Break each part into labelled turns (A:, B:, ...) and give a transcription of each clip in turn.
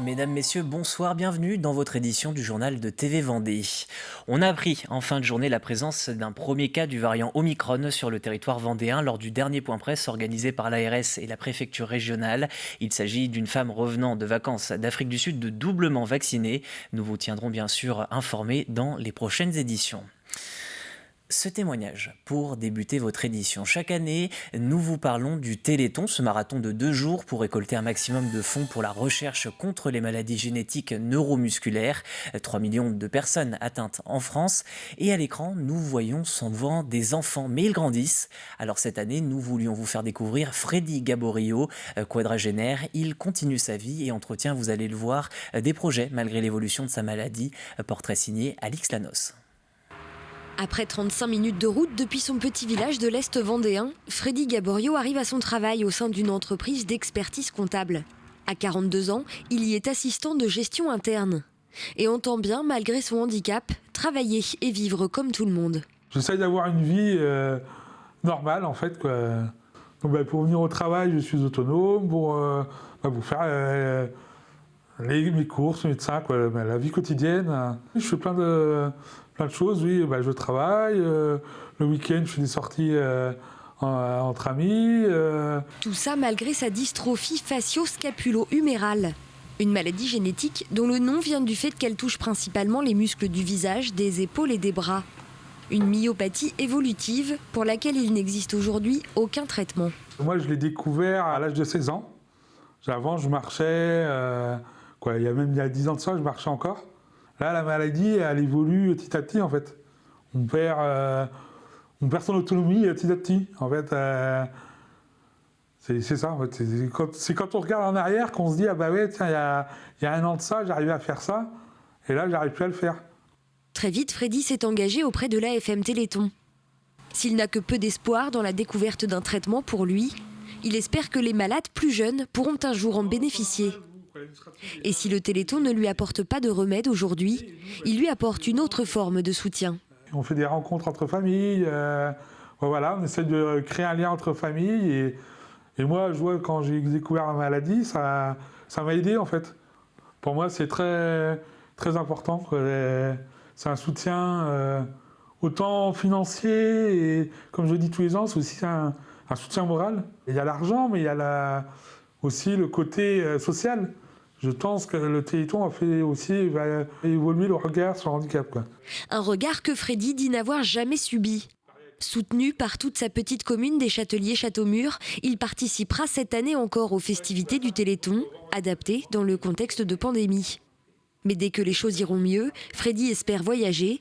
A: Mesdames, Messieurs, bonsoir, bienvenue dans votre édition du journal de TV Vendée. On a appris en fin de journée la présence d'un premier cas du variant Omicron sur le territoire vendéen lors du dernier point presse organisé par l'ARS et la préfecture régionale. Il s'agit d'une femme revenant de vacances d'Afrique du Sud doublement vaccinée. Nous vous tiendrons bien sûr informés dans les prochaines éditions. Ce témoignage pour débuter votre édition. Chaque année, nous vous parlons du Téléthon, ce marathon de 2 jours pour récolter un maximum de fonds pour la recherche contre les maladies génétiques neuromusculaires. 3 millions de personnes atteintes en France. Et à l'écran, nous voyons souvent des enfants, mais ils grandissent. Alors cette année, nous voulions vous faire découvrir Freddy Gaborio, quadragénaire. Il continue sa vie et entretient, vous allez le voir, des projets malgré l'évolution de sa maladie. Portrait signé Alix Lanos.
B: Après 35 minutes de route depuis son petit village de l'Est vendéen, Freddy Gaborio arrive à son travail au sein d'une entreprise d'expertise comptable. À 42 ans, il y est assistant de gestion interne. Et entend bien, malgré son handicap, travailler et vivre comme tout le monde.
C: J'essaye d'avoir une vie normale en fait, quoi. Donc, pour venir au travail, je suis autonome, pour faire mes courses, mes médecins, quoi, la vie quotidienne. Je fais plein de choses, oui. Je travaille, le week-end je fais des sorties entre amis.
B: Tout ça malgré sa dystrophie facio-scapulo-humérale. Une maladie génétique dont le nom vient du fait qu'elle touche principalement les muscles du visage, des épaules et des bras. Une myopathie évolutive pour laquelle il n'existe aujourd'hui aucun traitement.
C: Moi je l'ai découvert à l'âge de 16 ans. Avant je marchais, il y a 10 ans de ça, je marchais encore. Là, la maladie, elle évolue petit à petit, en fait. On perd son autonomie petit à petit, en fait. C'est ça, en fait. C'est quand on regarde en arrière qu'on se dit « Ah bah ouais, tiens, il y a 1 an de ça, j'arrivais à faire ça. Et là, j'arrive plus à le faire. »
B: Très vite, Freddy s'est engagé auprès de l'AFM Téléthon. S'il n'a que peu d'espoir dans la découverte d'un traitement pour lui, il espère que les malades plus jeunes pourront un jour en bénéficier. Et si le Téléthon ne lui apporte pas de remède aujourd'hui, il lui apporte une autre forme de soutien.
C: On fait des rencontres entre familles, on essaie de créer un lien entre familles. Et moi, je vois quand j'ai découvert ma maladie, ça m'a aidé en fait. Pour moi, c'est très, très important. C'est un soutien autant financier et, comme je dis tous les ans, c'est aussi un soutien moral. Il y a l'argent, mais il y a aussi le côté social. Je pense que le Téléthon va évoluer le regard sur le handicap, quoi.
B: Un regard que Freddy dit n'avoir jamais subi. Soutenu par toute sa petite commune des Châteliers-Châteaumur, il participera cette année encore aux festivités du Téléthon, adaptées dans le contexte de pandémie. Mais dès que les choses iront mieux, Freddy espère voyager.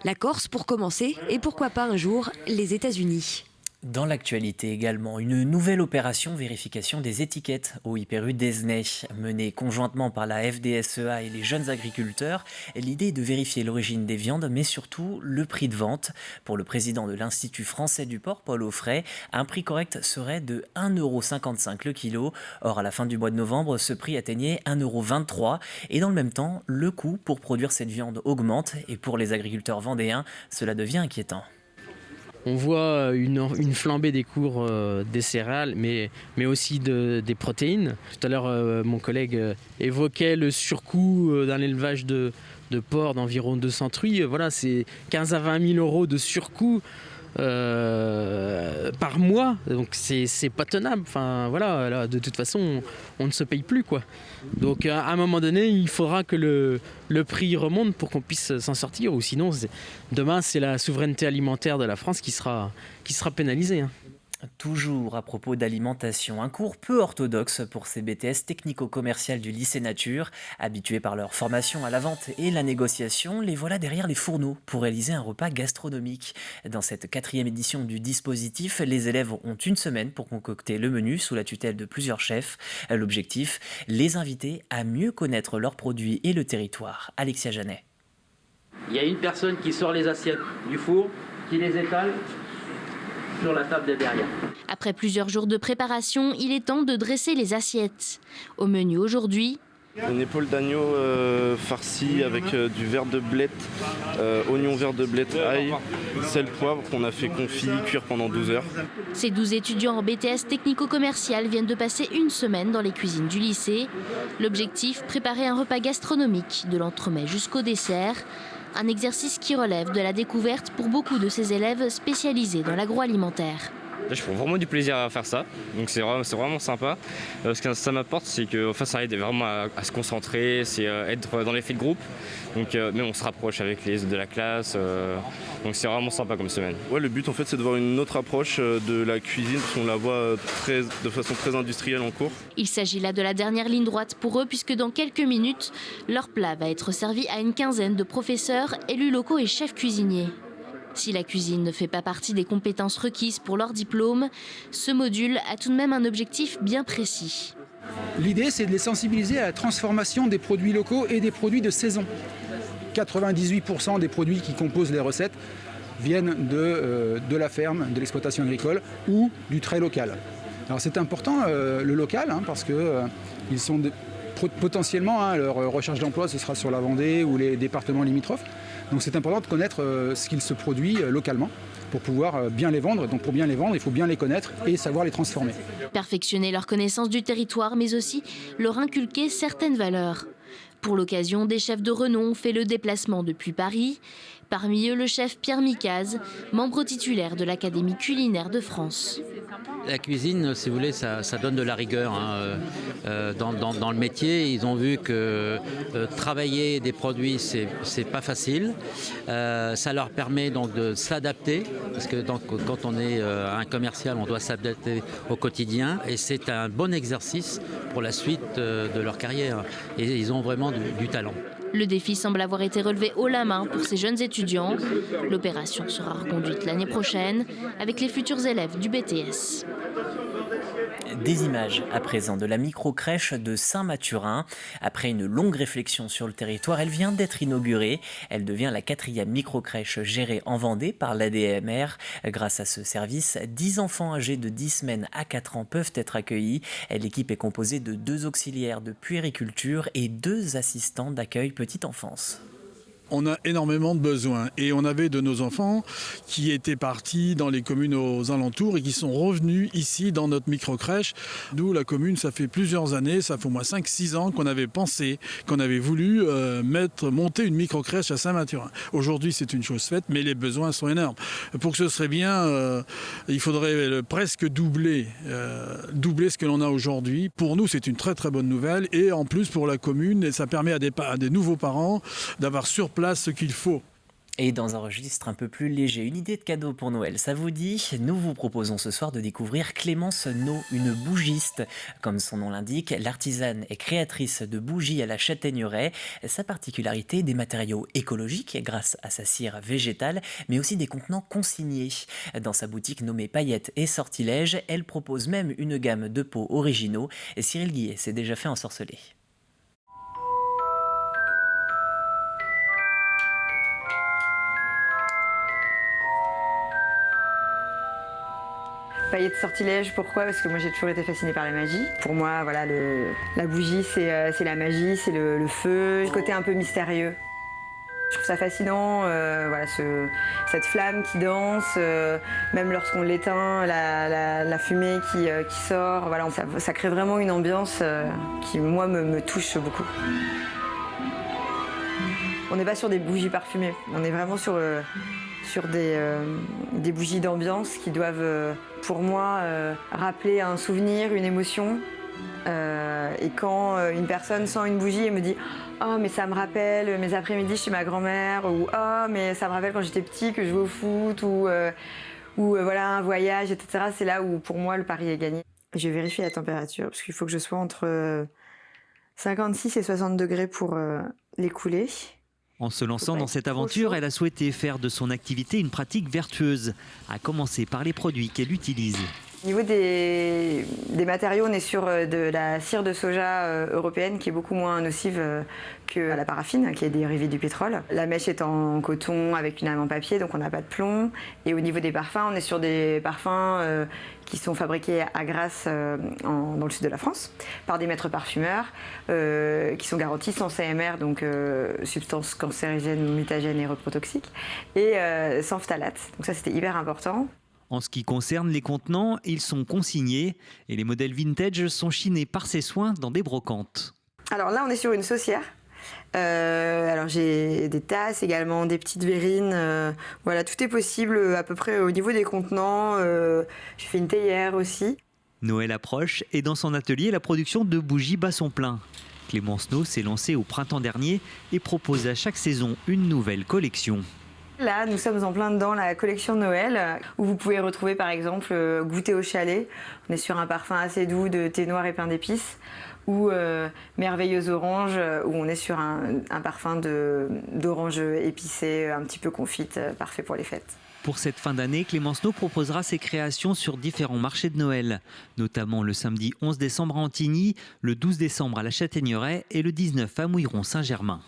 B: La Corse pour commencer, et pourquoi pas un jour les États-Unis.
A: Dans l'actualité également, une nouvelle opération vérification des étiquettes au Hyper U d'Esnay, menée conjointement par la FDSEA et les jeunes agriculteurs. L'idée est de vérifier l'origine des viandes, mais surtout le prix de vente. Pour le président de l'Institut français du porc, Paul Offray, un prix correct serait de 1,55 € le kilo. Or, à la fin du mois de novembre, ce prix atteignait 1,23 €. Et dans le même temps, le coût pour produire cette viande augmente. Et pour les agriculteurs vendéens, cela devient inquiétant.
D: On voit une flambée des cours des céréales, mais aussi des protéines. Tout à l'heure, mon collègue évoquait le surcoût dans l'élevage de porcs d'environ 200 truies. Voilà, c'est 15 à 20 000 € de surcoût par mois. Donc c'est pas tenable. Enfin, voilà, là, de toute façon, on ne se paye plus, quoi. Donc à un moment donné, il faudra que le prix remonte pour qu'on puisse s'en sortir. Ou sinon, demain, c'est la souveraineté alimentaire de la France qui sera pénalisée.
A: Toujours à propos d'alimentation, un cours peu orthodoxe pour ces BTS technico-commercial du lycée Nature. Habitués par leur formation à la vente et la négociation, les voilà derrière les fourneaux pour réaliser un repas gastronomique. Dans cette 4e édition du dispositif, les élèves ont 1 semaine pour concocter le menu sous la tutelle de plusieurs chefs. L'objectif, les inviter à mieux connaître leurs produits et le territoire. Alexia Janet.
E: Il y a une personne qui sort les assiettes du four, qui les étale sur la table de derrière.
F: Après plusieurs jours de préparation, il est temps de dresser les assiettes. Au menu aujourd'hui, Une épaule d'agneau farcie avec du verre de blette, oignon vert de blette, ail, sel, poivre qu'on a fait confit, cuire pendant 12 heures.
G: Ces 12 étudiants en BTS technico-commercial viennent de passer une semaine dans les cuisines du lycée. L'objectif, préparer un repas gastronomique de l'entremets jusqu'au dessert. Un exercice qui relève de la découverte pour beaucoup de ces élèves spécialisés dans l'agroalimentaire.
H: Là, je prends vraiment du plaisir à faire ça, donc c'est vraiment sympa. Ce que ça m'apporte, c'est que ça aide vraiment à se concentrer, c'est être dans l'effet de groupe. Donc, mais on se rapproche avec les autres de la classe, donc c'est vraiment sympa comme semaine.
F: Ouais, le but en fait, c'est de voir une autre approche de la cuisine, parce qu'on la voit de façon très industrielle en cours.
G: Il s'agit là de la dernière ligne droite pour eux, puisque dans quelques minutes, leur plat va être servi à une quinzaine de professeurs, élus locaux et chefs cuisiniers. Si la cuisine ne fait pas partie des compétences requises pour leur diplôme, ce module a tout de même un objectif bien précis.
I: L'idée, c'est de les sensibiliser à la transformation des produits locaux et des produits de saison. 98% des produits qui composent les recettes viennent de la ferme, de l'exploitation agricole ou du très local. Alors c'est important le local parce que ils sont potentiellement leur recherche d'emploi ce sera sur la Vendée ou les départements limitrophes. Donc c'est important de connaître ce qu'il se produit localement pour pouvoir bien les vendre. Donc pour bien les vendre, il faut bien les connaître et savoir les transformer.
G: Perfectionner leur connaissance du territoire, mais aussi leur inculquer certaines valeurs. Pour l'occasion, des chefs de renom ont fait le déplacement depuis Paris. Parmi eux, le chef Pierre Micaz, membre titulaire de l'Académie culinaire de France.
J: La cuisine, si vous voulez, ça donne de la rigueur dans le métier. Ils ont vu que travailler des produits, c'est pas facile. Ça leur permet donc de s'adapter, parce que quand on est un commercial, on doit s'adapter au quotidien. Et c'est un bon exercice pour la suite de leur carrière. Et ils ont vraiment du talent.
G: Le défi semble avoir été relevé haut la main pour ces jeunes étudiants. L'opération sera reconduite l'année prochaine avec les futurs élèves du BTS.
A: Des images à présent de la microcrèche de Saint-Mathurin. Après une longue réflexion sur le territoire, elle vient d'être inaugurée. Elle devient la 4e microcrèche gérée en Vendée par l'ADMR. Grâce à ce service, 10 enfants âgés de 10 semaines à 4 ans peuvent être accueillis. L'équipe est composée de 2 auxiliaires de puériculture et 2 assistants d'accueil petite enfance.
K: On a énormément de besoins et on avait de nos enfants qui étaient partis dans les communes aux alentours et qui sont revenus ici dans notre microcrèche. Nous, la commune, ça fait plusieurs années, ça fait au moins 5-6 ans qu'on avait pensé, qu'on avait voulu monter une microcrèche à Saint-Mathurin. Aujourd'hui, c'est une chose faite, mais les besoins sont énormes. Pour que ce serait bien, il faudrait presque doubler ce que l'on a aujourd'hui. Pour nous, c'est une très très bonne nouvelle et en plus pour la commune, ça permet à des nouveaux parents d'avoir sur place ce qu'il faut.
A: Et dans un registre un peu plus léger, une idée de cadeau pour Noël, ça vous dit? Nous vous proposons ce soir de découvrir Clémence No, une bougiste. Comme son nom l'indique, l'artisane est créatrice de bougies à la châtaigneraie. Sa particularité, des matériaux écologiques grâce à sa cire végétale, mais aussi des contenants consignés. Dans sa boutique nommée Paillettes et Sortilèges, elle propose même une gamme de pots originaux. Et Cyril Guillet s'est déjà fait ensorceler.
L: Paillettes sortilèges, pourquoi? Parce que moi j'ai toujours été fascinée par la magie. Pour moi, voilà, la bougie c'est la magie, c'est le feu, le côté un peu mystérieux. Je trouve ça fascinant, voilà, cette flamme qui danse, même lorsqu'on l'éteint, la fumée qui sort, voilà, ça crée vraiment une ambiance qui, moi, me touche beaucoup. On n'est pas sur des bougies parfumées, on est vraiment sur des bougies d'ambiance qui doivent, pour moi, rappeler un souvenir, une émotion. Et quand une personne sent une bougie et me dit « Oh, mais ça me rappelle mes après-midi chez ma grand-mère » ou « Oh, mais ça me rappelle quand j'étais petit que je jouais au foot » ou voilà, un voyage, etc. C'est là où, pour moi, le pari est gagné. Je vérifie la température parce qu'il faut que je sois entre 56 et 60 degrés pour les couler.
M: En se lançant dans cette aventure, elle a souhaité faire de son activité une pratique vertueuse, à commencer par les produits qu'elle utilise.
L: Au niveau des matériaux, on est sur de la cire de soja européenne qui est beaucoup moins nocive que la paraffine, qui est dérivée du pétrole. La mèche est en coton avec une lame en papier, donc on n'a pas de plomb. Et au niveau des parfums, on est sur des parfums qui sont fabriqués à Grasse, dans le sud de la France, par des maîtres parfumeurs, qui sont garantis sans CMR, donc substances cancérigènes, mutagènes et reprotoxiques, et sans phtalates. Donc ça, c'était hyper important.
M: En ce qui concerne les contenants, ils sont consignés et les modèles vintage sont chinés par ses soins dans des brocantes.
L: Alors là, on est sur une saucière. Alors j'ai des tasses également, des petites verrines. Voilà, tout est possible à peu près au niveau des contenants. J'ai fait une théière aussi.
M: Noël approche et dans son atelier, la production de bougies bat son plein. Clémence No s'est lancée au printemps dernier et propose à chaque saison une nouvelle collection.
L: Là, nous sommes en plein dedans la collection de Noël, où vous pouvez retrouver par exemple Goûter au chalet. On est sur un parfum assez doux de thé noir et pain d'épices, ou Merveilleuse orange, où on est sur un parfum d'orange épicée, un petit peu confite, parfait pour les fêtes.
M: Pour cette fin d'année, Clémence No proposera ses créations sur différents marchés de Noël, notamment le samedi 11 décembre à Antigny, le 12 décembre à la Châtaigneraie et le 19 à Mouilleron-Saint-Germain.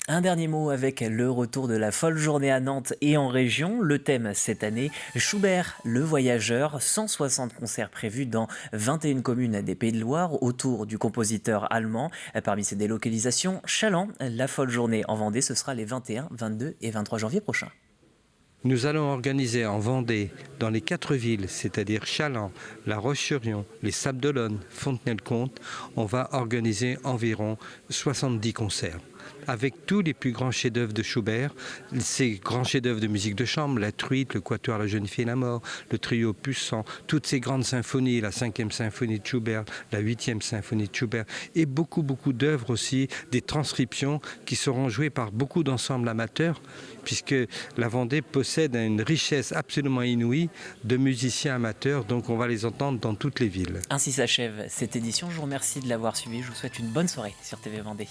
A: Un dernier mot avec le retour de la folle journée à Nantes et en région. Le thème cette année, Schubert, le voyageur. 160 concerts prévus dans 21 communes des Pays de Loire autour du compositeur allemand. Parmi ces délocalisations, Chaland, la folle journée en Vendée, ce sera les 21, 22 et 23 janvier prochains.
N: Nous allons organiser en Vendée, dans les 4 villes, c'est-à-dire Chaland, La Roche-sur-Yon, les Sables-d'Olonne, Fontenay-le-Comte, on va organiser environ 70 concerts, avec tous les plus grands chefs-d'œuvre de Schubert, ces grands chefs-d'œuvre de musique de chambre, la Truite, le Quatuor La Jeune Fille et la Mort, le Trio Puissant, toutes ces grandes symphonies, la 5e symphonie de Schubert, la 8e symphonie de Schubert, et beaucoup d'œuvres aussi, des transcriptions qui seront jouées par beaucoup d'ensembles amateurs, puisque la Vendée possède une richesse absolument inouïe de musiciens amateurs, donc on va les entendre dans toutes les villes.
A: Ainsi s'achève cette édition. Je vous remercie de l'avoir suivi. Je vous souhaite une bonne soirée sur TV Vendée.